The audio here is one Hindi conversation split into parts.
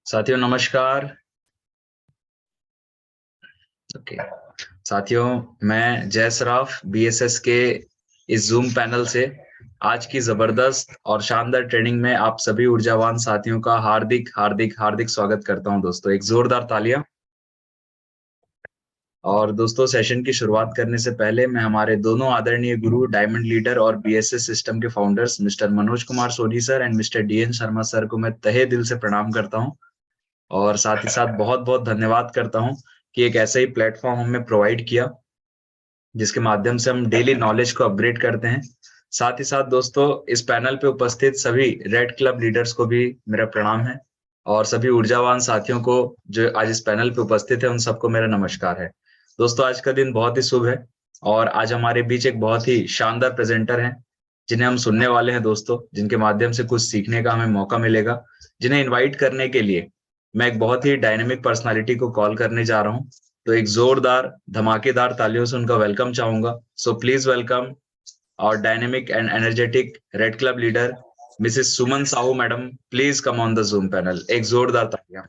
साथियों नमस्कार। ओके साथियों, मैं जय सराफ बीएसएस के इस जूम पैनल से आज की जबरदस्त और शानदार ट्रेनिंग में आप सभी ऊर्जावान साथियों का हार्दिक हार्दिक हार्दिक स्वागत करता हूं। दोस्तों एक जोरदार तालियां। और दोस्तों सेशन की शुरुआत करने से पहले मैं हमारे दोनों आदरणीय गुरु डायमंड लीडर और बीएसएस सिस्टम के founders mister Manoj Kumar Soni sir and mister DN Sharma sir को मैं तहे दिल से प्रणाम करता हूं। और साथ ही साथ बहुत बहुत धन्यवाद करता हूं कि एक ऐसा ही प्लेटफॉर्म हमें प्रोवाइड किया जिसके माध्यम से हम डेली नॉलेज को अपग्रेड करते हैं। साथ ही साथ दोस्तों इस पैनल पे उपस्थित सभी रेड क्लब लीडर्स को भी मेरा प्रणाम है और सभी ऊर्जावान साथियों को जो आज इस पैनल पे उपस्थित है उन सबको मेरा नमस्कार है। दोस्तों आज का दिन बहुत ही शुभ है और आज हमारे बीच एक बहुत ही शानदार प्रेजेंटर हैं जिन्हें हम सुनने वाले हैं दोस्तों, जिनके माध्यम से कुछ सीखने का हमें मौका मिलेगा। जिन्हें इन्वाइट करने के लिए मैं एक बहुत ही डायनेमिक पर्सनालिटी को कॉल करने जा रहा हूँ, तो एक जोरदार धमाकेदार तालियों से उनका वेलकम चाहूंगा। सो प्लीज वेलकम और dynamic and energetic red club leader Mrs Suman Sahu madam. Please come on the zoom panel. एक जोरदार तालियां।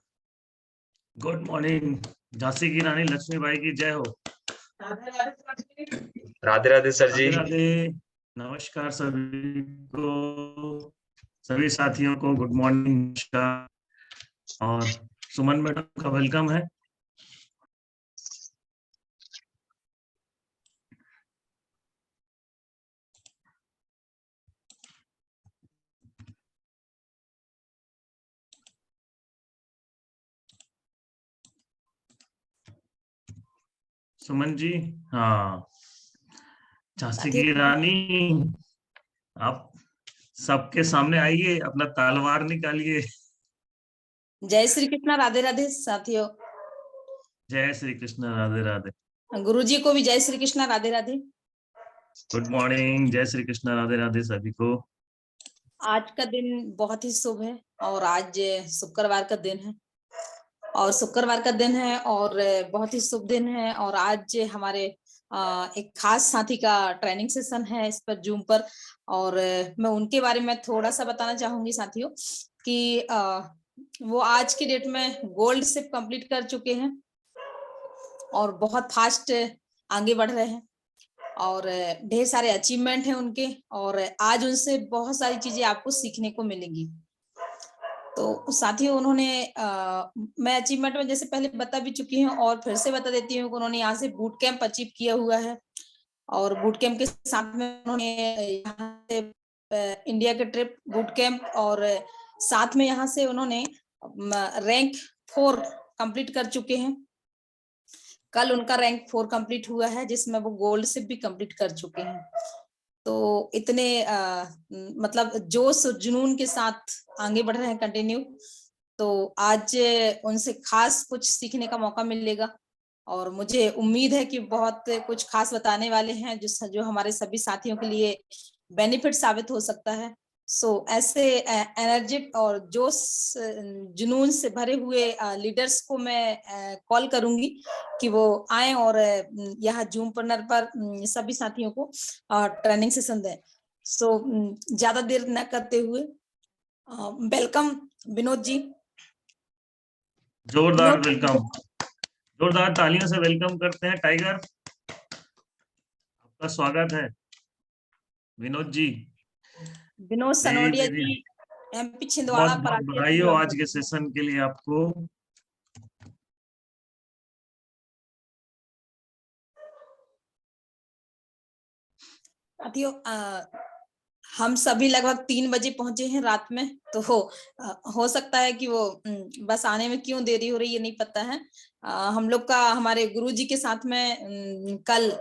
Good morning. झांसी की रानी लक्ष्मीबाई की जय हो। राधे राधे सर जी। राधे। नमस्कार सभी को, सभी साथियों को गुड मॉर्निंग नमस्कार। और सुमन मैडम का वेलकम है। सुमन जी, हाँ। झांसी की रानी, आप सबके सामने आइए, अपना तलवार निकालिए। जय श्री कृष्णा। राधे राधे साथियों। जय श्री कृष्ण। राधे राधे। गुरुजी को भी जय श्री कृष्णा। राधे राधे। Good morning. जय श्री कृष्ण। राधे राधे सभी को। आज का दिन बहुत ही शुभ है और आज शुक्रवार का दिन है और बहुत ही शुभ दिन है। और आज हमारे एक खास साथी का ट्रेनिंग सेशन है इस पर जूम पर, और मैं उनके बारे में थोड़ा सा बताना चाहूंगी साथियों कि वो आज की डेट में गोल्ड शिप कंप्लीट कर चुके हैं और बहुत फास्ट आगे बढ़ रहे हैं और ढेर सारे अचीवमेंट हैं उनके, और आज उनसे बहुत सारी चीजें आपको सीखने को मिलेंगी। तो साथियों उन्होंने मैं अचीवमेंट में जैसे पहले बता भी चुकी हूँ और फिर से बता देती हूँ कि उन्होंने यहाँ से बूट कैंप अचीव किया हुआ है और बूट कैंप के साथ में उन्होंने यहाँ से इंडिया के ट्रिप बूट कैंप और साथ में यहाँ से उन्होंने रैंक 4 कंप्लीट कर चुके हैं। कल उनका रैंक 4 कंप्लीट हुआ है जिसमें वो गोल्ड शिप भी कंप्लीट कर चुके हैं। तो इतने मतलब जोश और जुनून के साथ आगे बढ़ रहे हैं कंटिन्यू। तो आज उनसे खास कुछ सीखने का मौका मिलेगा और मुझे उम्मीद है कि बहुत कुछ खास बताने वाले हैं जो हमारे सभी साथियों के लिए बेनिफिट साबित हो सकता है। ऐसे एनर्जिक और जोश जुनून से भरे हुए लीडर्स को मैं कॉल करूंगी कि वो आए और यहाँ जूम पैनल पर सभी साथियों को ट्रेनिंग सेशन दें। ज्यादा देर न करते हुए वेलकम विनोद जी। जोरदार वेलकम, जोरदार तालियों से वेलकम करते हैं। टाइगर, आपका स्वागत है। विनोद जी, विनोद सनोडिया जी, एमपी छिंदवाड़ा। बहुत बहुत बधाई हो आज के सेशन के लिए आपको। साथियों हम सभी लगभग 3 बजे पहुंचे हैं रात में, तो हो सकता है कि वो बस आने में क्यों देरी हो रही है नहीं पता है। हम लोग का हमारे गुरुजी के साथ में कल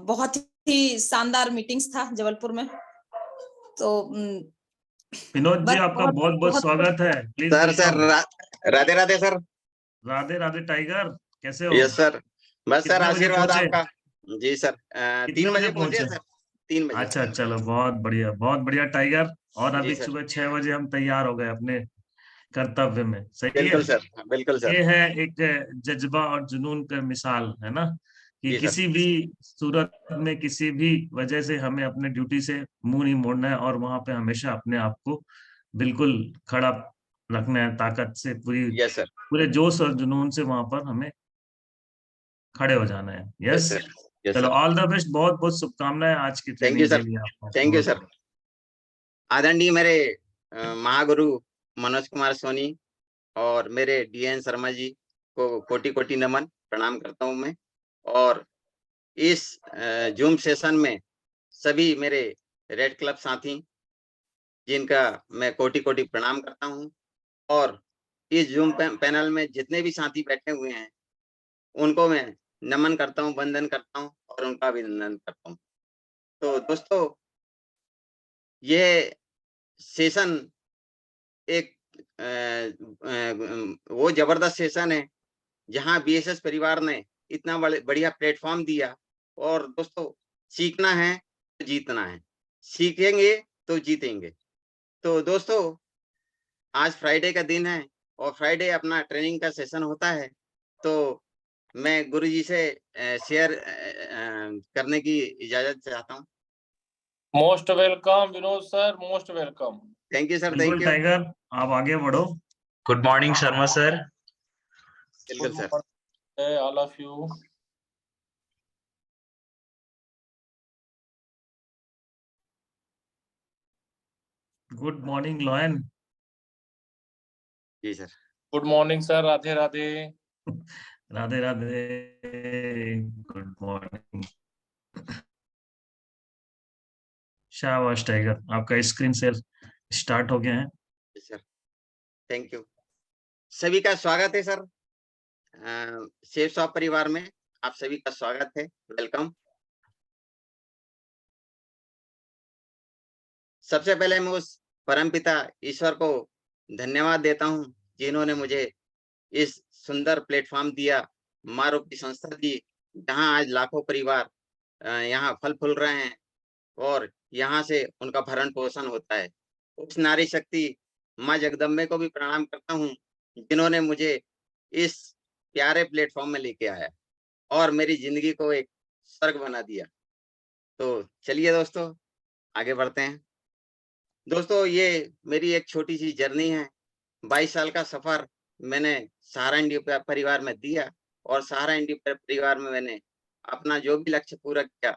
बहुत ही शानदार मीटिंग्स था जबलपुर में। तो विनोद जी आपका बहुत बहुत स्वागत है। Please sir Radhe Radhe sir. Radhe Radhe. Tiger कैसे हो? यस सर, बस सर आशीर्वाद आपका। जी सर 3 बजे पहुंचे सर। 3 बजे। अच्छा, चलो बहुत बढ़िया टाइगर। और अभी सुबह 6 बजे हम तैयार हो गए अपने कर्तव्य में। सही है? बिल्कुल सर, बिल्कुल सर। ये है एक जज्बा और जुनून का मिसाल है ना कि किसी भी सूरत में किसी भी वजह से हमें अपने ड्यूटी से मुंह नहीं मोड़ना है और वहां पे हमेशा अपने आप को बिल्कुल खड़ा रखना है, ताकत से यस सर, पूरे जोश और जुनून से वहां पर हमें खड़े हो जाना है। यस यस, सर, यस चलो सर। ऑल द बेस्ट, बहुत बहुत शुभकामनाएं आज की थैंक यू ट्रेनिंग के सर, लिए आपको। Thank you sir. आदरणीय मेरे महागुरु मनोज कुमार सोनी और मेरे डीएन शर्मा जी को कोटि कोटि नमन, प्रणाम करता हूं मैं। और इस जूम सेशन में सभी मेरे रेड क्लब साथी जिनका मैं कोटि कोटि प्रणाम करता हूं, और इस जूम पैनल में जितने भी साथी बैठे हुए हैं उनको मैं नमन करता हूं, वंदन करता हूं और उनका अभिनंदन करता हूं। तो दोस्तों, ये सेशन एक वो जबरदस्त सेशन है जहां बीएसएस परिवार ने इतना बढ़िया प्लेटफॉर्म दिया। और दोस्तों, सीखना है तो जीतना है, सीखेंगे तो जीतेंगे। तो दोस्तों, आज फ्राइडे का दिन है और फ्राइडे अपना ट्रेनिंग का सेशन होता है। तो मैं गुरुजी से शेयर करने की इजाजत चाहता हूँ। Most welcome Vinod sir, most welcome. Thank you sir, बिल्कुल थैंक यू। टाइगर, आप आगे बढ़ो। Good morning Sharma sir. बिल्कुल sir. All of you. Good morning lion. जी sir. Good morning sir, Radhe Radhe. Radhe Radhe, good morning. शाबाश टाइगर, आपका स्क्रीन शेयर स्टार्ट हो गया है। Sir thank you. सभी का स्वागत है सर, सेफ शॉप परिवार में आप सभी का स्वागत है, वेलकम। सबसे पहले मैं उस परमपिता ईश्वर को धन्यवाद देता हूं जिन्होंने मुझे इस सुंदर प्लेटफॉर्म दिया, माँ रूपी संस्था दी, जहां आज लाखों परिवार यहाँ फल फूल रहे हैं और यहाँ से उनका भरण पोषण होता है। उस नारी शक्ति माँ जगदम्बे को भी प्रणाम करता हूँ जिन्होंने मुझे इस प्यारे प्लेटफॉर्म में लेके आया और मेरी जिंदगी को एक स्वर्ग बना दिया। तो चलिए दोस्तों, आगे बढ़ते हैं। दोस्तों, ये मेरी एक छोटी सी जर्नी है। 22 साल का सफर मैंने सहारा इंडिया परिवार में दिया और सहारा इंडिया परिवार में मैंने अपना जो भी लक्ष्य पूरा किया,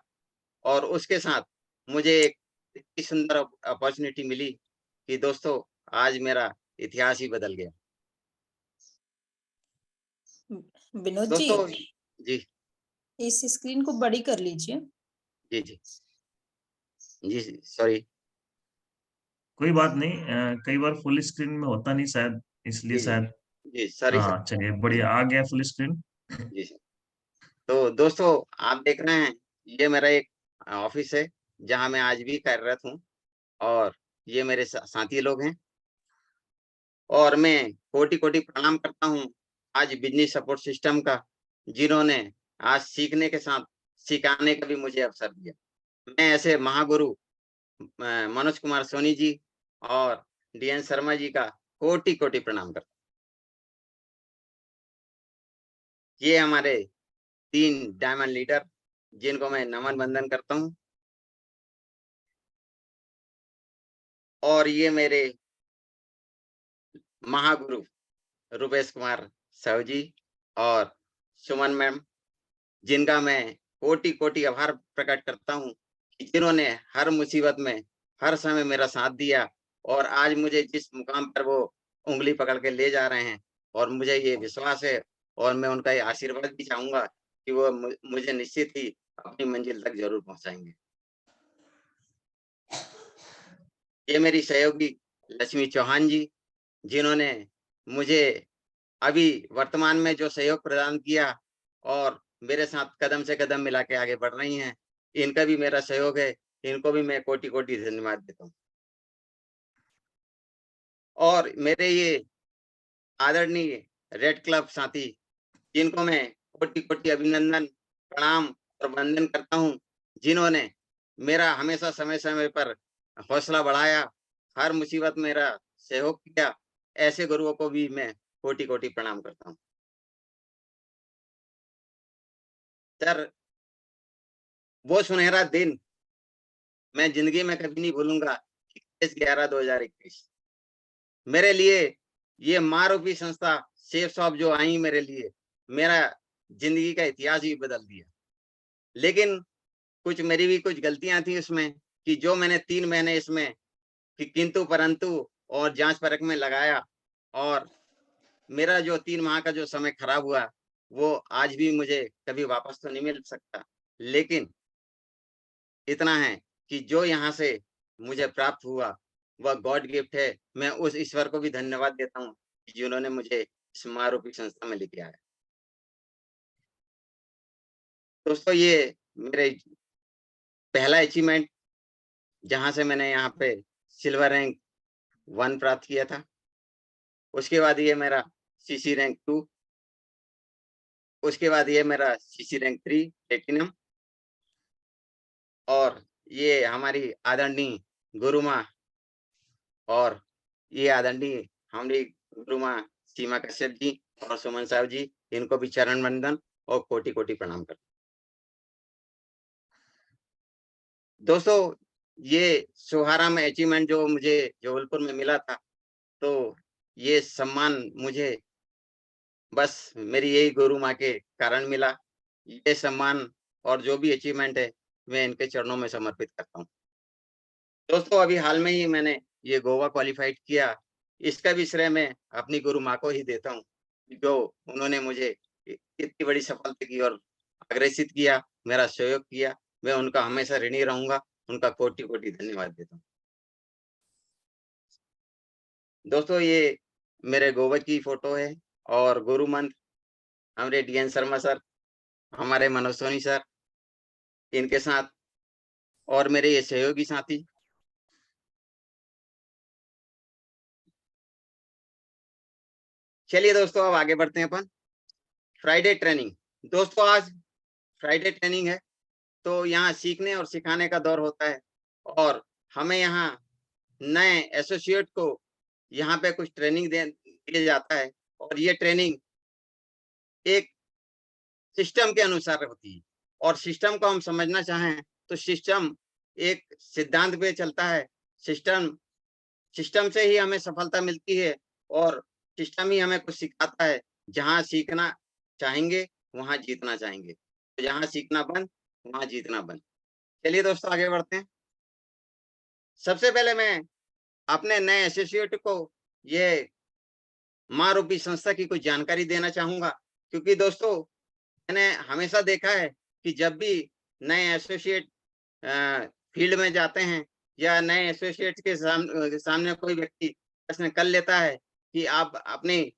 और उसके साथ मुझे एक इतनी सुंदर अपॉर्चुनिटी मिली कि दोस्तों आज मेरा इतिहास ही बदल गया। विनोद जी, दोस्तों जी इस स्क्रीन को बड़ी कर लीजिए। जी जी जी सॉरी। कोई बात नहीं, कई बार फुल स्क्रीन में होता नहीं शायद, इसलिए जी जी शायद। जी सॉरी सर। हाँ चलिए, बढ़िया, आ गया फुल स्क्रीन। जी सर। तो दोस्तों, आप देख रहे हैं ये मेरा एक ऑफिस है जहां मैं आज भी कार्यरत हूँ, और ये मेरे साथी लोग हैं, और मैं कोटि कोटि प्रणाम करता हूँ आज बिजनेस सपोर्ट सिस्टम का, जिन्होंने आज सीखने के साथ सिखाने का भी मुझे अवसर दिया। मैं ऐसे महागुरु मनोज कुमार सोनी जी और डीएन शर्मा जी का कोटि कोटि प्रणाम करता हूँ। ये हमारे 3 डायमंड लीडर जिनको मैं नमन वंदन करता हूँ, और ये मेरे महागुरु रुपेश कुमार साहू जी और सुमन मैम, जिनका मैं कोटि कोटि आभार प्रकट करता हूँ कि जिन्होंने हर मुसीबत में हर समय मेरा साथ दिया, और आज मुझे जिस मुकाम पर वो उंगली पकड़ के ले जा रहे हैं, और मुझे ये विश्वास है और मैं उनका ये आशीर्वाद भी चाहूंगा कि वो मुझे निश्चित ही अपनी मंजिल तक जरूर पहुंचाएंगे। ये मेरी सहयोगी लक्ष्मी चौहान जी, जिन्होंने मुझे अभी वर्तमान में जो सहयोग प्रदान किया और मेरे साथ कदम से कदम मिला के आगे बढ़ रही हैं, इनका भी मेरा सहयोग है, इनको भी मैं कोटि कोटि धन्यवाद देता हूँ। और मेरे ये आदरणीय रेड क्लब साथी, जिनको मैं कोटि कोटि अभिनंदन, प्रणाम और वंदन करता हूँ, जिन्होंने मेरा हमेशा समय समय पर हौसला बढ़ाया, हर मुसीबत में मेरा सहयोग किया, ऐसे गुरुओं को भी मैं कोटि कोटि प्रणाम करता हूँ। सर, वो सुनहरा दिन मैं जिंदगी में कभी नहीं भूलूंगा, 21/11/2021 मेरे लिए ये माँ रूपी संस्था सेफ शॉप जो आई मेरे लिए, मेरा जिंदगी का इतिहास भी बदल दिया। लेकिन कुछ मेरी भी कुछ गलतियां थी उसमें, कि जो मैंने 3 महीने इसमें कि किंतु परंतु और जांच परख में लगाया, और मेरा जो 3 माह का जो समय खराब हुआ, वो आज भी मुझे कभी वापस तो नहीं मिल सकता। लेकिन इतना है कि जो यहाँ से मुझे प्राप्त हुआ, वह गॉड गिफ्ट है। मैं उस ईश्वर को भी धन्यवाद देता हूँ जिन्होंने मुझे इस माँ रूपी संस्था में लेके आया। दोस्तों, ये मेरे पहला अचीवमेंट, जहाँ से मैंने यहाँ पे सिल्वर रैंक 1 प्राप्त किया था। उसके बाद ये मेरा सीसी रैंक 2, उसके बाद ये मेरा सीसी रैंक 3 प्लेटिनम, और ये हमारी आदरणीय गुरु माँ और ये आदरणीय हमारी गुरु माँ सीमा कश्यप जी और सुमन साहब जी, इनको भी चरण वंदन और कोटि-कोटि प्रणाम करता हूं। दोस्तों, ये सोहारा में अचीवमेंट जो मुझे जबलपुर में मिला था, तो ये सम्मान मुझे बस मेरी यही गुरु माँ के कारण मिला। ये सम्मान और जो भी अचीवमेंट है, मैं इनके चरणों में समर्पित करता हूँ। दोस्तों, अभी हाल में ही मैंने ये गोवा क्वालिफाइड किया, इसका भी श्रेय मैं अपनी गुरु माँ को ही देता हूँ, जो उन्होंने मुझे इतनी बड़ी सफलता की और अग्रेसित किया, मेरा सहयोग किया। मैं उनका हमेशा ऋणी रहूंगा, उनका कोटि-कोटि धन्यवाद देता हूँ। दोस्तों, ये मेरे गोवा की फोटो है, और गुरु मंत्र हमारे डीएन शर्मा सर, हमारे मनोज सोनी सर, इनके साथ, और मेरे ये सहयोगी साथी। चलिए दोस्तों, अब आगे बढ़ते हैं अपन। Friday training. दोस्तों, आज फ्राइडे ट्रेनिंग है, तो यहाँ सीखने और सिखाने का दौर होता है, और हमें यहाँ नए एसोसिएट को यहाँ पे कुछ ट्रेनिंग दिया जाता है, और ये ट्रेनिंग एक सिस्टम के अनुसार होती है। और सिस्टम को हम समझना चाहें तो सिस्टम एक सिद्धांत पे चलता है। सिस्टम सिस्टम से ही हमें सफलता मिलती है, और सिस्टम ही हमें कुछ सिखाता है। जहाँ सीखना चाहेंगे, वहाँ जीतना चाहेंगे। तो जहाँ सीखना बंद, वहाँ जीतना बंद। चलिए दोस्तों, आगे बढ़ते हैं। सबसे पहले मैं अपने नए एसोसिएट को ये माँ रूपी संस्था की कुछ जानकारी देना चाहूंगा, क्योंकि दोस्तों, मैंने हमेशा देखा है कि जब भी नए एसोसिएट फील्ड में जाते हैं, या नए एसोसिएट के सामने कोई व्यक्ति प्रश्न कर लेता है कि आप अपनी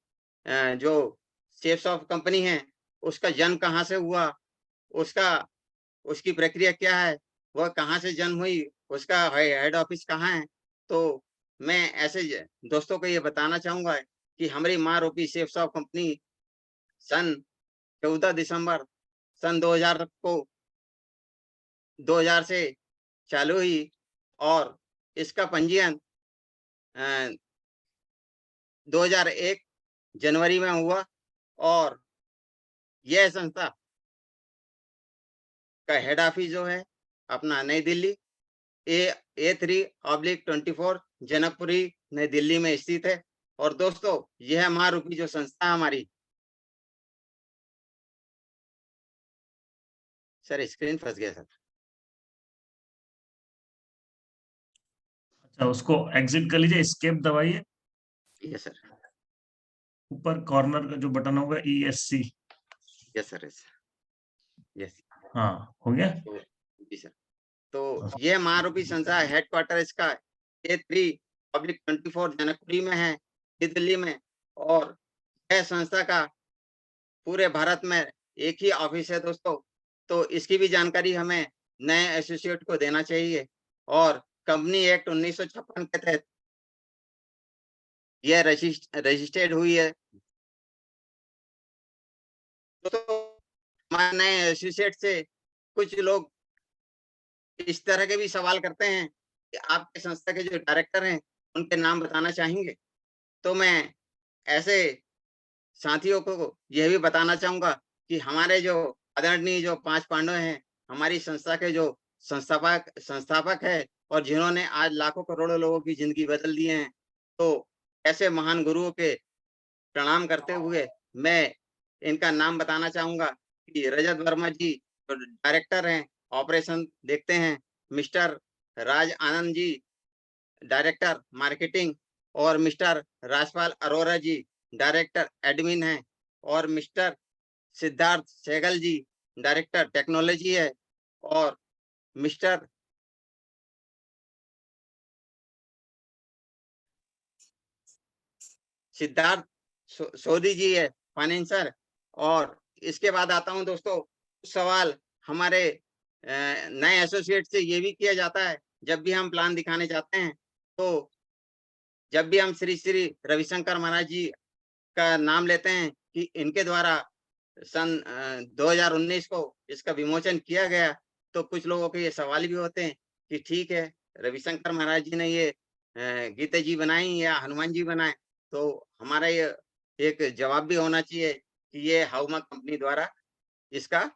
जो शेप्स ऑफ कंपनी है, उसका जन्म कहाँ से हुआ, उसकी प्रक्रिया क्या है, वह कहाँ से जन्म हुई, उसका हेड ऑफिस कहाँ है, तो मैं ऐसे दोस्तों को ये बताना चाहूंगा कि हमारी माँ रूपी शेप्स ऑफ कंपनी सन 14 दिसंबर सन 2000 से चालू हुई, और इसका पंजीयन 2001 जनवरी में हुआ, और यह संस्था का हेड ऑफिस जो है अपना नई दिल्ली A3/24 जनकपुरी नई दिल्ली में स्थित है। और दोस्तों, यह माँ रूपी जो संस्था हमारी, सर स्क्रीन फंस गया सर। अच्छा, उसको एग्जिट कर लीजिए, एस्केप दबाइए, यस सर, ऊपर कॉर्नर का जो बटन होगा ESC। Yes sir, yes. हाँ, हो गया। तो जी सर, तो यह माँ रूपी संस्था हेडक्वार्टर इसका A3/24 जनकपुरी में है, दिल्ली में। और यह संस्था का पूरे भारत में एक ही ऑफिस है दोस्तों। तो इसकी भी जानकारी हमें नए एसोसिएट को देना चाहिए। और कंपनी एक्ट 1956 के तहत यह रजिस्टर्ड हुई है। तो हमारे नए एसोसिएट से कुछ लोग इस तरह के भी सवाल करते हैं कि आपके संस्था के जो डायरेक्टर हैं, उनके नाम बताना चाहेंगे। तो मैं ऐसे साथियों को यह भी बताना चाहूंगा कि हमारे जो आदरणीय जो 5 पांडव हैं, हमारी संस्था के जो संस्थापक है, और जिन्होंने आज लाखों करोड़ों लोगों की जिंदगी बदल दी है, तो ऐसे महान गुरुओं के प्रणाम करते हुए मैं इनका नाम बताना चाहूंगा कि रजत वर्मा जी जो डायरेक्टर हैं ऑपरेशन देखते हैं, mister Raj Anand ji director marketing, और मिस्टर राजपाल अरोरा जी डायरेक्टर एडमिन हैं, और मिस्टर सिद्धार्थ सहगल जी डायरेक्टर टेक्नोलॉजी है, और मिस्टर सिद्धार्थ सोधी जी है फाइनेंसर। और इसके बाद आता हूं दोस्तों, सवाल हमारे नए एसोसिएट से ये भी किया जाता है जब भी हम प्लान दिखाने जाते हैं, तो जब भी हम श्री श्री रविशंकर महाराज जी का नाम लेते हैं कि इनके द्वारा सन 2019 को इसका विमोचन किया गया, तो कुछ लोगों के ये सवाल भी होते हैं कि ठीक है, रविशंकर महाराज जी ने ये गीता जी बनाई या हनुमान जी बनाए, तो हमारा ये एक जवाब भी होना चाहिए कि ये हाउमा कंपनी द्वारा इसका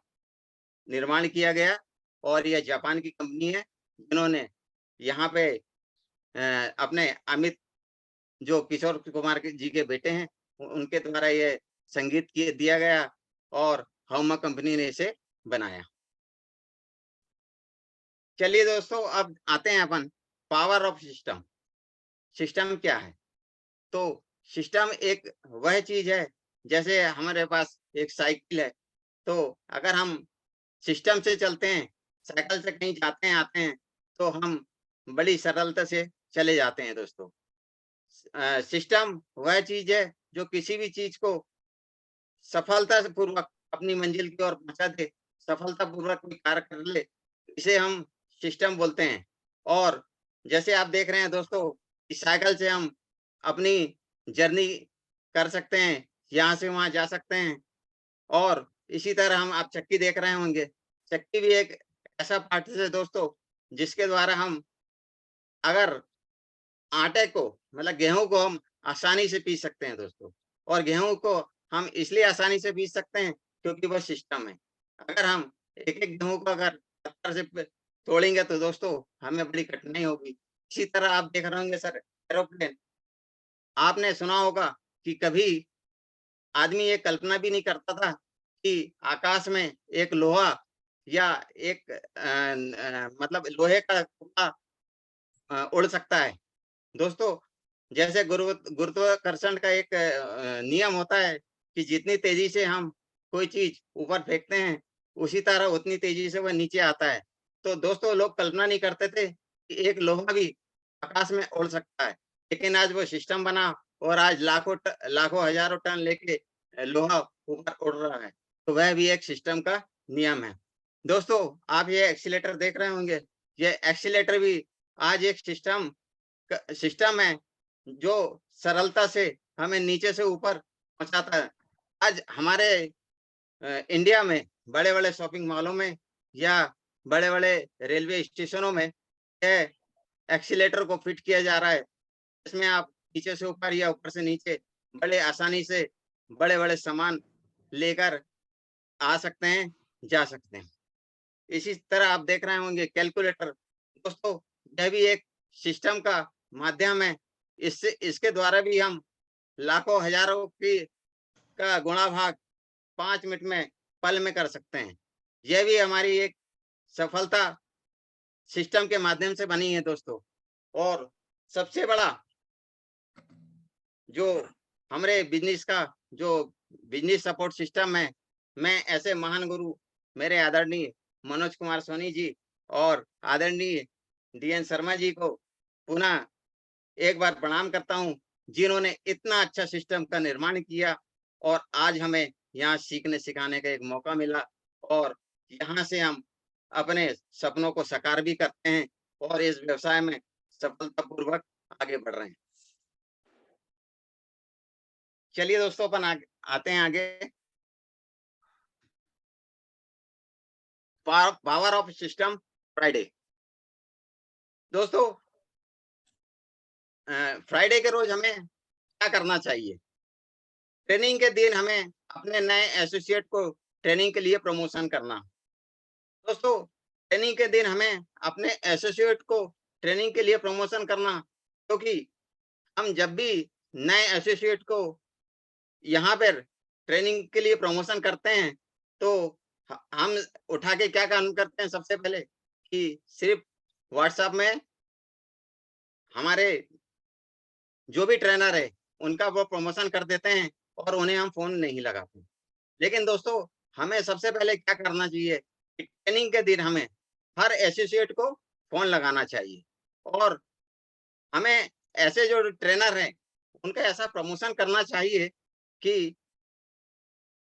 निर्माण किया गया, और यह जापान की कंपनी है जिन्होंने यहाँ पे अपने अमित जो किशोर कुमार जी के बेटे हैं उनके द्वारा ये संगीत दिया गया, और हाउमा कंपनी ने इसे बनाया। चलिए दोस्तों, अब आते हैं अपन पावर ऑफ सिस्टम। सिस्टम क्या है? तो सिस्टम एक वह चीज है, जैसे हमारे पास एक साइकिल है, तो अगर हम सिस्टम से चलते हैं, साइकिल से कहीं जाते हैं आते हैं, तो हम बड़ी सरलता से चले जाते हैं दोस्तों। सिस्टम वह चीज है जो किसी भी चीज को सफलता पूर्वक अपनी मंजिल की ओर पहुंचा दे, सफलता पूर्वक कोई कार्य कर ले, इसे हम सिस्टम बोलते हैं। और जैसे आप देख रहे हैं दोस्तों, इस साइकिल से हम अपनी जर्नी कर सकते हैं, यहाँ से वहां जा सकते हैं। और इसी तरह आप चक्की देख रहे होंगे, चक्की भी एक ऐसा पार्ट है दोस्तों जिसके द्वारा हम अगर आटे को मतलब गेहूं को हम आसानी से पीस सकते हैं दोस्तों, और गेहूं को हम इसलिए आसानी से पीस सकते हैं क्योंकि वह सिस्टम है। अगर हम एक एक गेहूं को अगर पत्थर से तोड़ेंगे तो दोस्तों हमें बड़ी कठिनाई होगी। इसी तरह आप देख रहे होंगे सर, एरोप्लेन, आपने सुना होगा कि कभी आदमी ये कल्पना भी नहीं करता था कि आकाश में एक लोहा या एक मतलब लोहे का टुकड़ा उड़ सकता है। दोस्तों, जैसे गुरुत्वाकर्षण का एक नियम होता है कि जितनी तेजी से हम कोई चीज ऊपर फेंकते हैं, उसी तरह उतनी तेजी से वह नीचे आता है। तो दोस्तों, लोग कल्पना नहीं करते थे कि एक लोहा भी आकाश में उड़ सकता है, लेकिन आज वो सिस्टम बना और आज लाखों हजारों टन लेके लोहा ऊपर उड़ रहा है। तो वह भी एक सिस्टम का नियम है। दोस्तों, आप ये एक्सीलेटर देख रहे होंगे, ये एक्सीलेटर भी आज एक सिस्टम है जो सरलता से हमें नीचे से ऊपर पहुंचाता है। आज हमारे इंडिया में बड़े-बड़े शॉपिंग मॉलों में या बड़े-बड़े रेलवे स्टेशनों में यह एक्सीलेटर को फिट किया जा रहा है। इसमें आप नीचे से ऊपर या ऊपर से नीचे बड़े आसानी से बड़े-बड़े सामान लेकर आ सकते हैं, जा सकते हैं। इसी तरह आप देख रहे होंगे कैलकुलेटर, दोस्तों यह भी एक सिस्टम का माध्यम है। इसके द्वारा भी हम लाखों हजारों की का गुणा भाग 5 मिनट में पल में कर सकते हैं। यह भी हमारी एक सफलता सिस्टम के माध्यम से बनी है दोस्तों। और सबसे बड़ा जो हमारे बिजनेस का जो बिजनेस सपोर्ट सिस्टम है, मैं ऐसे महान गुरु मेरे आदरणीय मनोज कुमार सोनी जी और आदरणीय डीएन शर्मा जी को पुनः एक बार प्रणाम करता हूं, जिन्होंने इतना अच्छा सिस्टम का निर्माण किया और आज हमें यहाँ सीखने सिखाने का एक मौका मिला, और यहाँ से हम अपने सपनों को साकार भी करते हैं और इस व्यवसाय में सफलतापूर्वक आगे बढ़ रहे हैं। चलिए दोस्तों, अपन आते हैं आगे। Power of system Friday. दोस्तों, फ्राइडे के रोज हमें क्या करना चाहिए? ट्रेनिंग के दिन हमें अपने नए एसोसिएट को ट्रेनिंग के लिए प्रमोशन करना। दोस्तों, ट्रेनिंग के दिन हमें अपने एसोसिएट को ट्रेनिंग के लिए प्रमोशन करना, क्योंकि हम जब भी नए एसोसिएट को यहाँ पर ट्रेनिंग के लिए प्रमोशन करते हैं, तो हम उठा के क्या काम करते हैं, सबसे पहले कि सिर्फ व्हाट्सएप में हमारे जो भी ट्रेनर है उनका वो प्रमोशन कर देते हैं और उन्हें हम फोन नहीं लगाते। लेकिन दोस्तों, हमें सबसे पहले क्या करना चाहिए कि ट्रेनिंग के दिन हमें हर एसोसिएट को फोन लगाना चाहिए और हमें ऐसे जो ट्रेनर हैं उनका ऐसा प्रमोशन करना चाहिए कि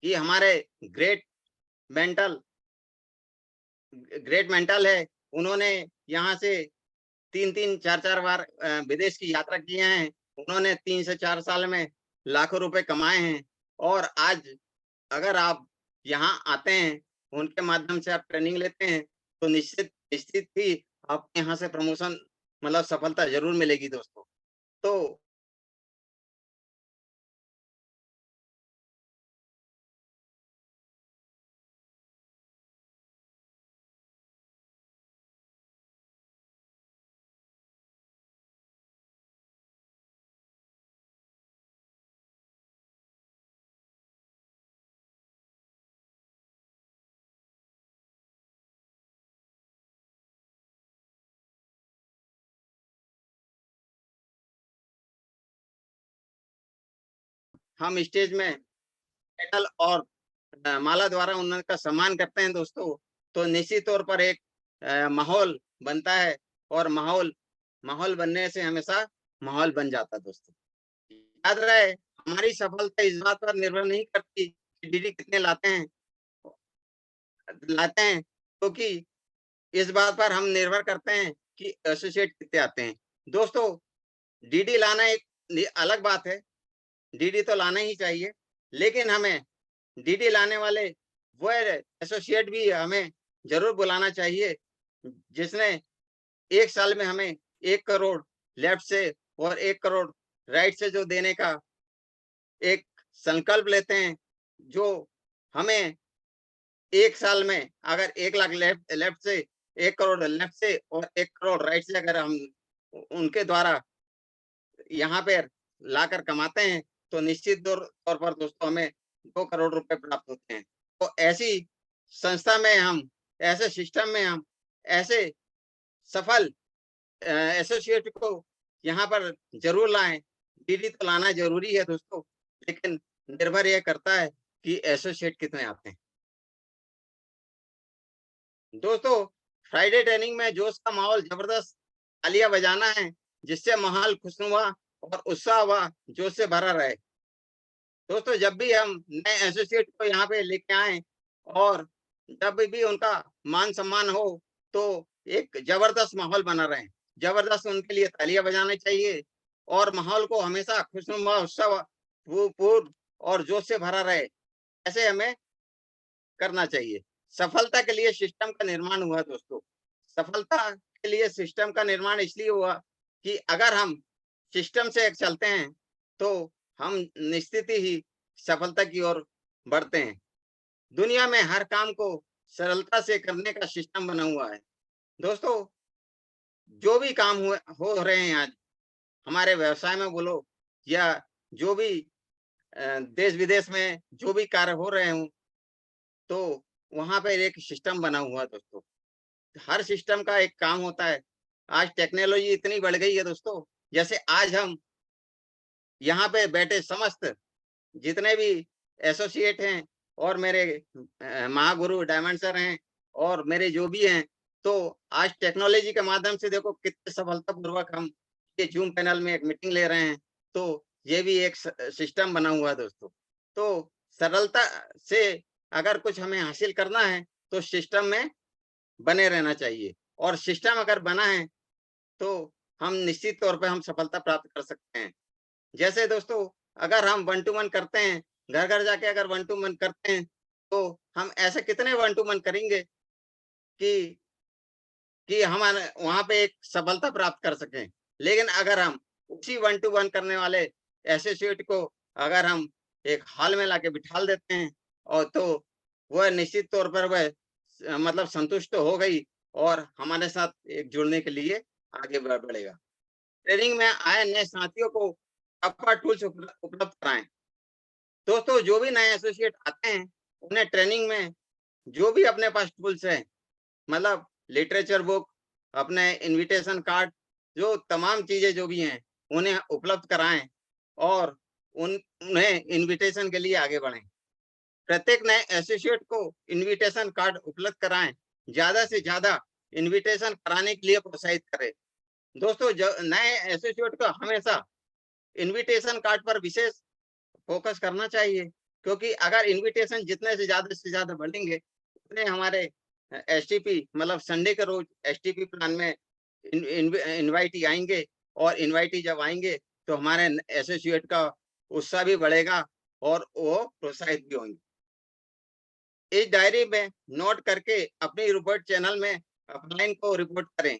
हमारे ग्रेट मेंटल है, उन्होंने यहाँ से 3-3, 4-4 बार विदेश की यात्रा किए हैं। उन्होंने 3 से 4 साल में लाखों रुपए कमाए हैं और आज अगर आप यहाँ आते हैं, उनके माध्यम से आप ट्रेनिंग लेते हैं, तो निश्चित ही आपको यहाँ से प्रमोशन मतलब सफलता जरूर मिलेगी दोस्तों। तो हम स्टेज में मेडल और माला द्वारा उनका सम्मान करते हैं दोस्तों, तो निश्चित तौर पर एक माहौल बनता है और माहौल बनने से हमेशा माहौल बन जाता है दोस्तों। याद रहे, हमारी सफलता इस बात पर निर्भर नहीं करती कि डीडी कितने लाते हैं, क्योंकि इस बात पर हम निर्भर करते हैं कि एसोसिएट कितने आते हैं। दोस्तों, डीडी लाना एक अलग बात है, डीडी तो लाना ही चाहिए, लेकिन हमें डीडी लाने वाले वो एसोसिएट भी हमें जरूर बुलाना चाहिए जिसने एक साल में हमें 1 करोड़ लेफ्ट से और 1 करोड़ राइट से जो देने का एक संकल्प लेते हैं, जो हमें एक साल में अगर 1 लाख लेफ्ट से, 1 करोड़ लेफ्ट से और 1 करोड़ राइट से अगर हम उनके द्वारा यहाँ पे लाकर कमाते हैं, तो निश्चित तौर पर दोस्तों हमें 2 करोड़ रुपए प्राप्त होते हैं। तो ऐसी संस्था में हम, ऐसे सिस्टम में हम, ऐसे सफल एसोसिएट को यहाँ पर जरूर लाएं। डीडी तो लाना जरूरी है दोस्तों, लेकिन निर्भर यह करता है कि एसोसिएट कितने आते हैं। दोस्तों, फ्राइडे ट्रेनिंग में जोश का माहौल जबरदस्त, तालियां बजाना है जिससे माहौल खुशनुमा और उत्साह व जोश से भरा रहे। दोस्तों, जब भी हम नए एसोसिएट को यहाँ पे लेके आए और जब भी उनका मान सम्मान हो, तो एक जबरदस्त माहौल बना रहे, जबरदस्त उनके लिए तालियां बजाना चाहिए और माहौल को हमेशा खुशनुमा, उत्साह पूर्ण और जोश से भरा रहे, ऐसे हमें करना चाहिए। सफलता के लिए सिस्टम का निर्माण हुआ दोस्तों। सफलता के लिए सिस्टम का निर्माण इसलिए हुआ कि अगर हम सिस्टम से चलते हैं, तो हम निश्चित ही सफलता की ओर बढ़ते हैं। दुनिया में हर काम को सरलता से करने का सिस्टम बना हुआ है। दोस्तों, जो भी काम हो रहे हैं आज हमारे व्यवसाय में बोलो या जो भी देश विदेश में जो भी कार्य हो रहे हों, तो वहां पर एक सिस्टम बना हुआ है दोस्तों। हर सिस्टम का एक काम होता है। आज टेक्नोलॉजी इतनी बढ़ गई है दोस्तों, जैसे आज हम यहाँ पे बैठे समस्त जितने भी एसोसिएट हैं और मेरे महागुरु डायमंड सर हैं और मेरे जो भी हैं, तो आज टेक्नोलॉजी के माध्यम से देखो कितने सफलतापूर्वक हम ये जूम पैनल में एक मीटिंग ले रहे हैं। तो ये भी एक सिस्टम बना हुआ है दोस्तों। तो सरलता से अगर कुछ हमें हासिल करना है, तो सिस्टम में बने रहना चाहिए और सिस्टम अगर बना है, तो हम निश्चित तौर पे हम सफलता प्राप्त कर सकते हैं। जैसे दोस्तों, अगर हम 1 to 1 करते हैं, घर-घर जाके अगर 1 to 1 करते हैं, तो हम ऐसे कितने 1 to 1 करेंगे कि हम वहाँ पे एक सफलता प्राप्त कर सकें। लेकिन अगर हम उसी 1 to 1 करने वाले एसोसिएट को अगर हम एक हॉल में लाके बिठा देते हैं, और तो वह निश्चित तौर पर वह मतलब संतुष्ट हो गई और हमारे साथ एक जुड़ने के लिए आगे बढ़ेगा। ट्रेनिंग में आए नए साथियों को टूल्स उपलब्ध कराएं। दोस्तों जो भी नए एसोसिएट आते हैं उन्हें ट्रेनिंग में जो भी अपने पास टूल्स हैं, मतलब लिटरेचर बुक, अपने इनविटेशन कार्ड, जो तमाम चीजें जो भी हैं उन्हें उपलब्ध कराएं और उन्हें इनविटेशन के लिए आगे बढ़ें। प्रत्येक नए एसोसिएट को इनविटेशन कार्ड उपलब्ध कराएं, ज्यादा से ज्यादा इनविटेशन कराने के लिए प्रोत्साहित करें। दोस्तों नए एसोसिएट को हमेशा इनविटेशन कार्ड पर विशेष फोकस करना चाहिए, क्योंकि अगर इनविटेशन जितने से ज्यादा बढ़ेंगे उतने हमारे एसटीपी मतलब संडे के रोज एसटीपी प्लान में इनवाइटी आएंगे, और इनवाइटी जब आएंगे तो हमारे एसोसिएट का उत्साह भी बढ़ेगा और वो प्रोत्साहित भी होंगे। इस डायरी में नोट करके अपनी रिपोर्ट चैनल में अपलाइन को रिपोर्ट करें।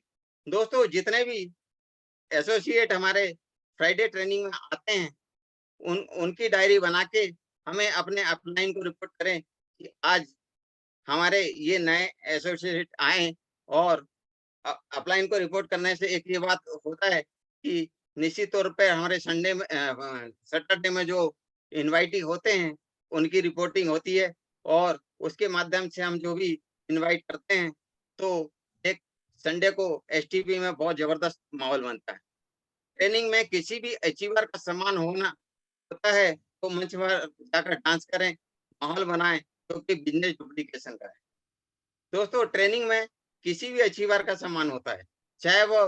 दोस्तों जितने भी एसोसिएट हमारे फ्राइडे ट्रेनिंग में आते हैं उनकी डायरी बना के हमें अपने अपलाइन को रिपोर्ट करें कि आज हमारे ये नए एसोसिएट आए, और अपलाइन को रिपोर्ट करने से एक ये बात होता है कि निश्चित तौर पे हमारे संडे में सैटरडे में जो इनवाइटी होते हैं उनकी रिपोर्टिंग होती है, और उसके माध्यम से हम जो भी इनवाइट करते हैं तो एक संडे को एसटीपी में बहुत जबरदस्त माहौल बनता है। ट्रेनिंग में किसी भी अचीवर का सम्मान होना होता है तो मंच पर जाकर डांस करें, माहौल बनाएं, क्योंकि बिजनेस डुप्लीकेशन का है। दोस्तों ट्रेनिंग में किसी भी अचीवर का सम्मान होता है, चाहे वो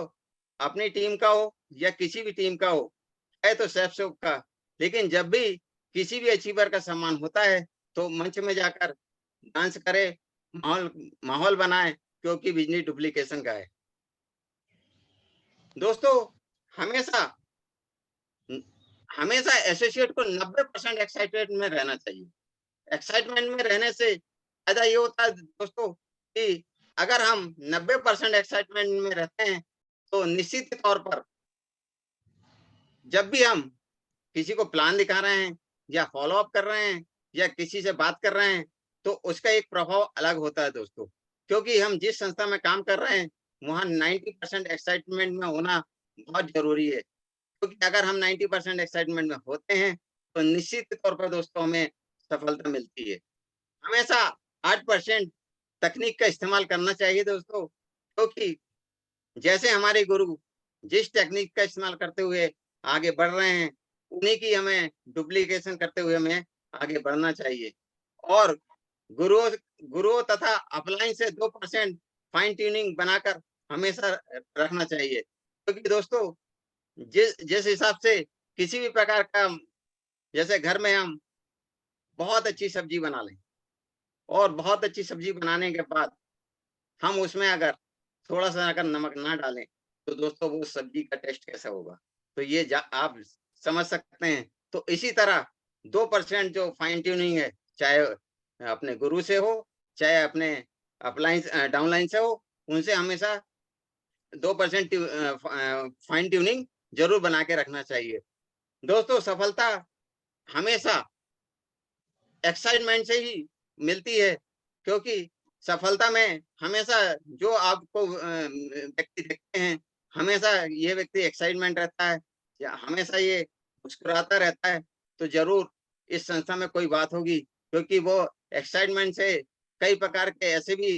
अपनी टीम का हो या किसी भी टीम का हो, चाहे तो सेफ का, लेकिन जब भी किसी भी अचीवर का सम्मान होता है तो मंच में जाकर डांस करे, माहौल बनाए, क्योंकि बिजनेस डुप्लीकेशन का है। दोस्तों हमेशा एसोसिएट को 90% एक्साइटमेंट में रहना चाहिए। एक्साइटमेंट में रहने से फायदा ये होता है दोस्तों कि अगर हम 90% एक्साइटमेंट में रहते हैं तो निश्चित तौर पर जब भी हम किसी को प्लान दिखा रहे हैं या फॉलो अप कर रहे हैं या किसी से बात कर रहे हैं तो उसका एक प्रभाव अलग होता है दोस्तों, क्योंकि हम जिस संस्था में काम कर रहे हैं वहाँ 90% एक्साइटमेंट में होना बहुत जरूरी है, क्योंकि अगर हम 90% एक्साइटमेंट में होते हैं तो निश्चित तौर पर दोस्तों हमें सफलता मिलती है। हमेशा 8% तकनीक का इस्तेमाल करना चाहिए दोस्तों, क्योंकि जैसे हमारे गुरु जिस टेक्निक का इस्तेमाल करते हुए आगे बढ़ रहे हैं उन्हीं की हमें डुप्लीकेशन करते हुए हमें आगे बढ़ना चाहिए। और गुरु तथा अपलाइन से 2% फाइन ट्यूनिंग बनाकर हमेशा रखना चाहिए, क्योंकि दोस्तों जिस हिसाब से किसी भी प्रकार का, जैसे घर में हम बहुत अच्छी सब्जी बना लें और बहुत अच्छी सब्जी बनाने के बाद हम उसमें अगर थोड़ा सा अगर नमक ना डालें तो दोस्तों वो सब्जी का टेस्ट कैसा होगा, तो ये आप समझ सकते हैं। तो इसी तरह 2% जो फाइन ट्यूनिंग है, चाहे अपने गुरु से हो चाहे अपने अपलाइन डाउनलाइन से हो, उनसे हमेशा 2% फाइन ट्यूनिंग जरूर बना के रखना चाहिए। दोस्तों सफलता हमेशा एक्साइटमेंट से ही मिलती है, क्योंकि सफलता में हमेशा जो आपको व्यक्ति देखते हैं हमेशा ये व्यक्ति एक्साइटमेंट रहता है या हमेशा ये मुस्कुराता रहता है, तो जरूर इस संस्था में कोई बात होगी, क्योंकि वो एक्साइटमेंट से कई प्रकार के ऐसे भी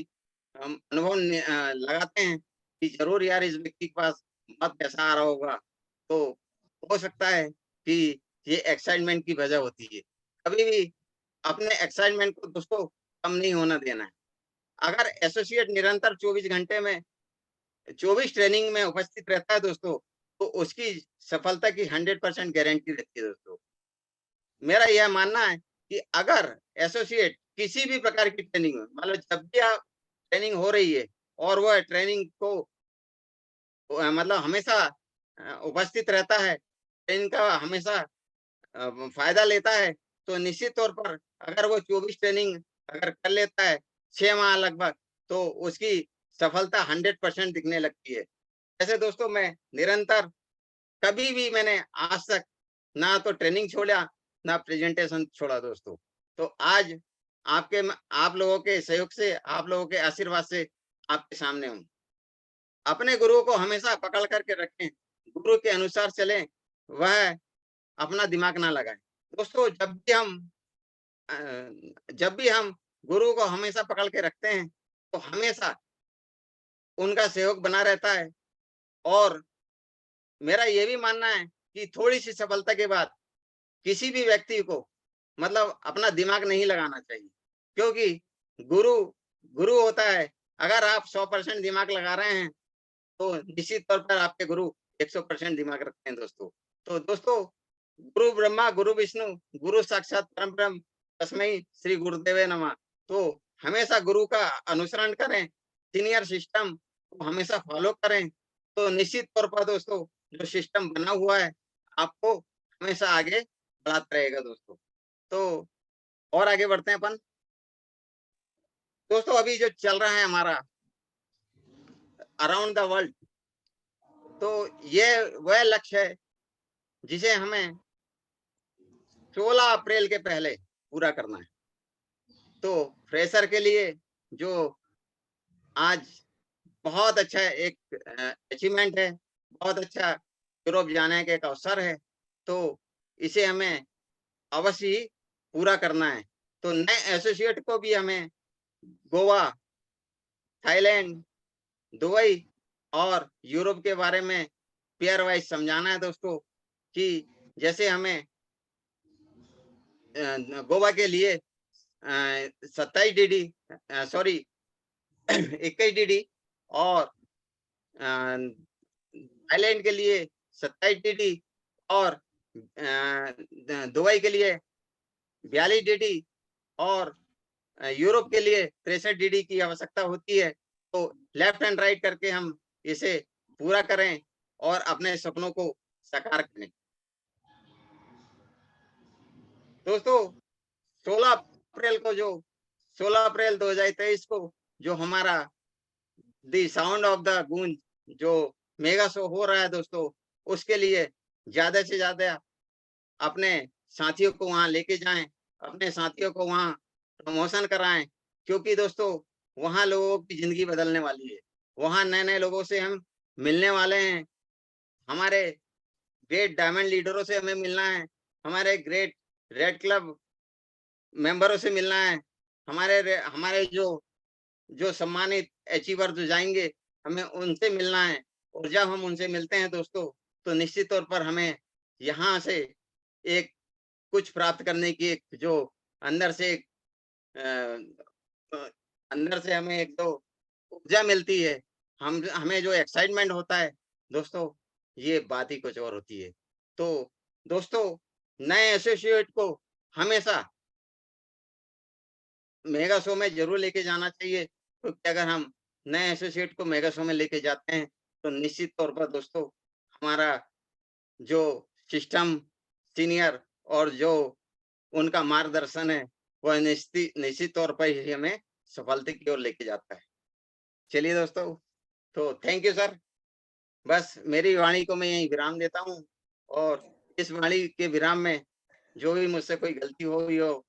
अनुभव लगाते हैं कि जरूर यार इस व्यक्ति के पास बहुत पैसा आ रहा होगा, तो हो सकता है कि ये एक्साइटमेंट की वजह होती है। कभी भी अपने एक्साइटमेंट को दोस्तों कम नहीं होना देना है। अगर एसोसिएट निरंतर 24 घंटे में 24 ट्रेनिंग में उपस्थित रहता है दोस्तों, तो उसकी सफलता की 100% गारंटी रहती है दोस्तों। मेरा यह मानना है कि अगर एसोसिएट किसी भी प्रकार की ट्रेनिंग में, मतलब जब भी आप ट्रेनिंग हो रही है और वह ट्रेनिंग को मतलब हमेशा उपस्थित रहता है, ट्रेनिंग का हमेशा फायदा लेता है, तो निश्चित तौर पर अगर वो 24 ट्रेनिंग अगर कर लेता है 6 माह लगभग, तो उसकी सफलता 100% दिखने लगती है। ऐसे दोस्तों मैं निरंतर कभी भी मैंने आज तक ना तो ट्रेनिंग छोड़ा ना प्रेजेंटेशन छोड़ा दोस्तों। तो आज आप लोगों के सहयोग से, आप लोगों के आशीर्वाद से आपके सामने हूँ। अपने गुरु को हमेशा पकड़ करके रखें, गुरु के अनुसार चलें, वह अपना दिमाग ना लगाएं। दोस्तों जब भी हम जब भी हम गुरु को हमेशा पकड़ के रखते हैं तो हमेशा उनका सहयोग बना रहता है। और मेरा ये भी मानना है कि थोड़ी सी सफलता के बाद किसी भी व्यक्ति को मतलब अपना दिमाग नहीं लगाना चाहिए, क्योंकि गुरु गुरु होता है। अगर आप 100% दिमाग लगा रहे हैं तो निश्चित तौर पर आपके गुरु 100% दिमाग रखते हैं दोस्तों। तो दोस्तों, गुरु ब्रह्मा गुरु विष्णु गुरु साक्षात परम ब्रह्म तस्मै श्री गुरुदेवे नमः। तो हमेशा गुरु का अनुसरण करें, सीनियर सिस्टम को हमेशा फॉलो करें, तो निश्चित तौर पर दोस्तों जो सिस्टम बना हुआ है आपको हमेशा आगे बढ़ाता रहेगा दोस्तों। तो और आगे बढ़ते हैं अपन दोस्तों। अभी जो चल रहा है हमारा अराउंड द वर्ल्ड, तो ये वह लक्ष्य है जिसे हमें 16 अप्रैल के पहले पूरा करना है। तो फ्रेशर के लिए जो आज बहुत अच्छा एक अचीवमेंट है, बहुत अच्छा यूरोप जाने का एक अवसर है, तो इसे हमें अवश्य ही पूरा करना है। तो नए एसोसिएट को भी हमें गोवा, थाईलैंड, दुबई और यूरोप के बारे में पेयर वाइज समझाना है दोस्तों, कि जैसे हमें गोवा के लिए 27 DD सॉरी 21 DD और थाईलैंड के लिए 27 DD और दुबई के लिए 42 DD और यूरोप के लिए 63 DD की आवश्यकता होती है। तो लेफ्ट एंड राइट करके हम इसे पूरा करें और अपने सपनों को साकार करें। दोस्तों 16 अप्रैल 2023 को जो हमारा द साउंड ऑफ द गूंज जो मेगा शो हो रहा है दोस्तों, उसके लिए ज्यादा से ज्यादा अपने साथियों को वहां लेके जाएं, अपने साथियों को वहां प्रमोशन कराएं, क्योंकि दोस्तों वहां लोगों की जिंदगी बदलने वाली है। वहां नए नए लोगों से हम मिलने वाले हैं, हमारे ग्रेट डायमंड लीडरों से हमें मिलना है, हमारे ग्रेट रेड क्लब मेंबरों से मिलना है, हमारे जो सम्मानित अचीवर जो जाएंगे हमें उनसे मिलना है। और जब हम उनसे मिलते हैं दोस्तों, तो निश्चित तौर पर हमें यहाँ से एक कुछ प्राप्त करने की एक जो अंदर से एक अंदर से हमें एक तो ऊर्जा मिलती है, हमें जो एक्साइटमेंट होता है दोस्तों, ये बात ही कुछ और होती है। तो दोस्तों नए एसोसिएट को हमेशा मेगा शो में जरूर लेके जाना चाहिए, क्योंकि अगर हम नए एसोसिएट को मेगा शो में लेके जाते हैं तो निश्चित तौर पर दोस्तों हमारा जो सिस्टम सीनियर और जो उनका मार्गदर्शन है वह निश्चित तौर पर ही हमें सफलता की ओर लेके जाता है। चलिए दोस्तों, तो थैंक यू सर। बस मेरी वाणी को मैं यहीं विराम देता हूँ, और इस वाणी के विराम में जो भी मुझसे कोई गलती हो रही हो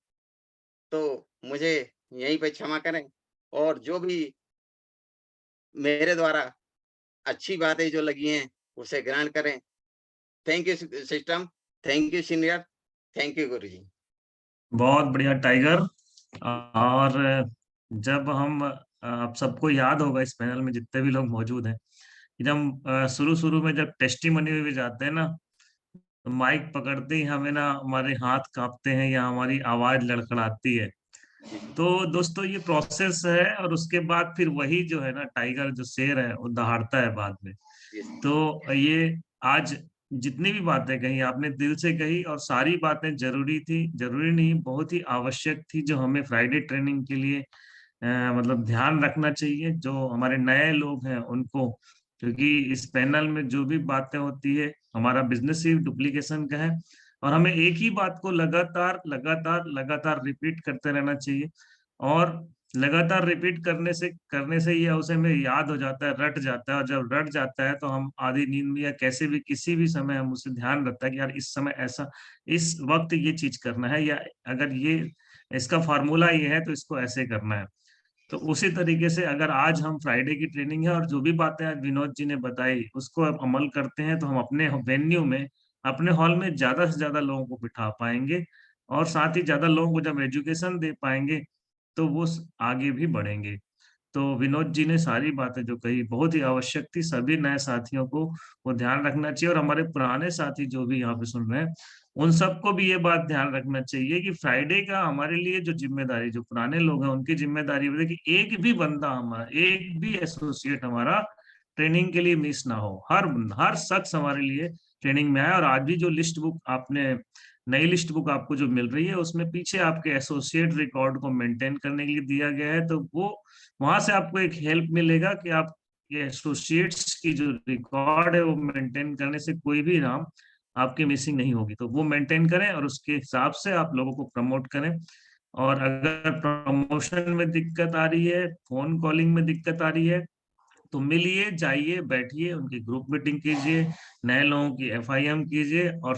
तो मुझे यहीं पे क्षमा करें, और जो भी मेरे द्वारा अच्छी बातें जो लगी हैं उसे ग्रहण करें। Thank you system, thank you senior, thank you गुरु जी। बहुत बढ़िया टाइगर। और जब हम आप सबको याद होगा इस पैनल में जितने भी लोग मौजूद हैं, जब शुरू में जब टेस्टिमनी में भी जाते हैं ना, तो माइक पकड़ते ही हमें ना हमारे हाथ कांपते हैं या हमारी आवाज लड़खड़ाती है। तो दोस्तों ये प्रोसेस है, और उसके बाद फिर वही जो है ना टाइगर जो शेर है वो दहाड़ता है बाद में। तो ये आज जितनी भी बातें कही आपने दिल से कही, और सारी बातें जरूरी थी, जरूरी नहीं बहुत ही आवश्यक थी, जो हमें फ्राइडे ट्रेनिंग के लिए मतलब ध्यान रखना चाहिए, जो हमारे नए लोग हैं उनको, क्योंकि इस पैनल में जो भी बातें होती है हमारा बिजनेस ही डुप्लीकेशन का है, और हमें एक ही बात को लगातार लगातार लगातार रिपीट करते रहना चाहिए। और लगातार रिपीट करने से ये उसे हमें याद हो जाता है, रट जाता है, और जब रट जाता है तो हम आधी नींद में या कैसे भी किसी भी समय हम उसे ध्यान रखता है कि यार इस समय ऐसा, इस वक्त ये चीज करना है, या अगर ये इसका फार्मूला ये है तो इसको ऐसे करना है। तो उसी तरीके से अगर आज हम फ्राइडे की ट्रेनिंग है और जो भी बातें आज विनोद जी ने बताई उसको अब अमल करते हैं, तो हम अपने वेन्यू में, अपने हॉल में ज्यादा से ज्यादा लोगों को बिठा पाएंगे, और साथ ही ज्यादा लोगों को जब एजुकेशन दे पाएंगे तो वो आगे भी बढ़ेंगे। तो विनोद जी ने सारी बातें जो कही बहुत ही आवश्यक थी, सभी नए साथियों को वो ध्यान रखना चाहिए, और हमारे पुराने साथी जो भी यहाँ पे सुन रहे हैं उन सबको भी ये बात ध्यान रखना चाहिए कि फ्राइडे का हमारे लिए जो जिम्मेदारी, जो पुराने लोग हैं उनकी जिम्मेदारी है कि एक भी बंदा हमारा, एक भी एसोसिएट हमारा ट्रेनिंग के लिए मिस ना हो। हर शख्स हमारे लिए ट्रेनिंग में आए। और आज भी जो लिस्ट बुक आपने, नई लिस्ट बुक आपको जो मिल रही है उसमें पीछे आपके एसोसिएट रिकॉर्ड को मेंटेन करने के लिए दिया गया है, तो वो वहां से आपको एक हेल्प मिलेगा कि आप ये एसोसिएट्स की जो रिकॉर्ड है वो मेंटेन करने से कोई भी नाम आपकी मिसिंग नहीं होगी। तो वो मेंटेन करें और उसके हिसाब से आप लोगों को प्रमोट करें। और अगर प्रमोशन में दिक्कत आ रही है, फोन कॉलिंग में दिक्कत आ रही है, तो मिलिए, जाइए, बैठिए, उनकी ग्रुप मीटिंग कीजिए, नए लोगों की FIM कीजिए और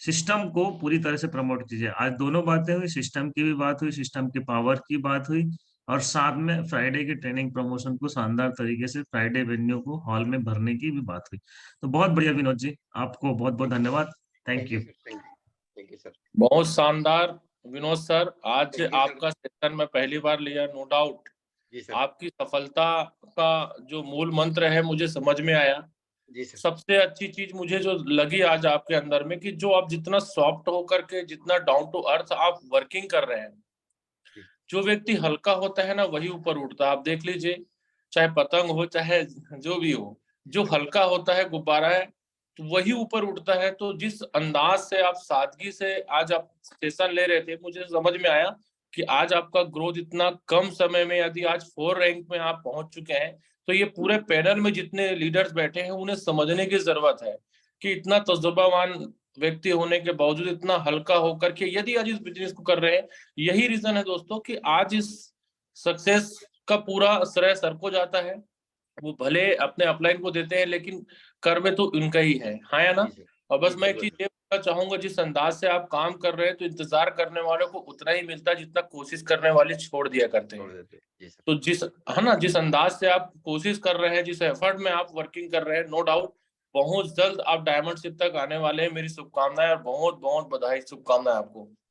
सिस्टम को पूरी तरह से प्रमोट कीजिए। आज दोनों बातें हुई, सिस्टम की भी बात हुई, सिस्टम की पावर की बात हुई, और साथ में फ्राइडे की ट्रेनिंग प्रमोशन को शानदार तरीके से फ्राइडे वेन्यू को हॉल में भरने की भी बात हुई। तो बहुत बढ़िया विनोद जी, आपको बहुत बहुत धन्यवाद। Thank you. Thank you sir. बहुत शानदार विनोद सर, आज Thank you, sir. आपका सेशन में पहली बार लिया, नो डाउट जी सर। आपकी सफलता का जो मूल मंत्र है मुझे समझ में आया। जी सर। सबसे अच्छी चीज मुझे जो लगी आज आपके अंदर में कि जो आप जितना सॉफ्ट होकर के, जितना डाउन टू अर्थ आप वर्किंग कर रहे हैं, जो व्यक्ति हल्का होता है ना वही ऊपर उठता है। आप देख लीजिए, चाहे पतंग हो चाहे जो भी हो, जो हल्का होता है, गुब्बारा है, तो वही ऊपर उठता है। तो जिस अंदाज से आप सादगी से आज आप सेशन ले रहे थे, मुझे समझ में आया कि आज आपका ग्रोथ इतना कम समय में, यदि आज 4 रैंक में आप पहुंच चुके हैं, तो ये पूरे पैनल में जितने लीडर्स बैठे हैं उन्हें समझने की जरूरत है कि इतना तजुर्बावान व्यक्ति होने के बावजूद इतना हल्का होकर के यदि आज इस बिजनेस को कर रहे हैं। यही रीजन है दोस्तों कि आज इस सक्सेस का पूरा श्रेय सर को जाता है। वो भले अपने अपलाइन को देते हैं लेकिन कर में तो उनका ही है, हाँ या ना। और बस मैं एक चीज ये बोलना चाहूंगा, जिस अंदाज से आप काम कर रहे हैं तो इंतजार करने वालों को उतना ही मिलता है जितना कोशिश करने वाले छोड़ दिया करते हैं। तो जिस अंदाज से आप कोशिश कर रहे हैं, जिस एफर्ट में आप वर्किंग कर रहे हैं, नो डाउट बहुत जल्द आप डायमंडशिप तक आने वाले हैं। मेरी शुभकामनाएं और बहुत बहुत बधाई, शुभकामनाएं आपको।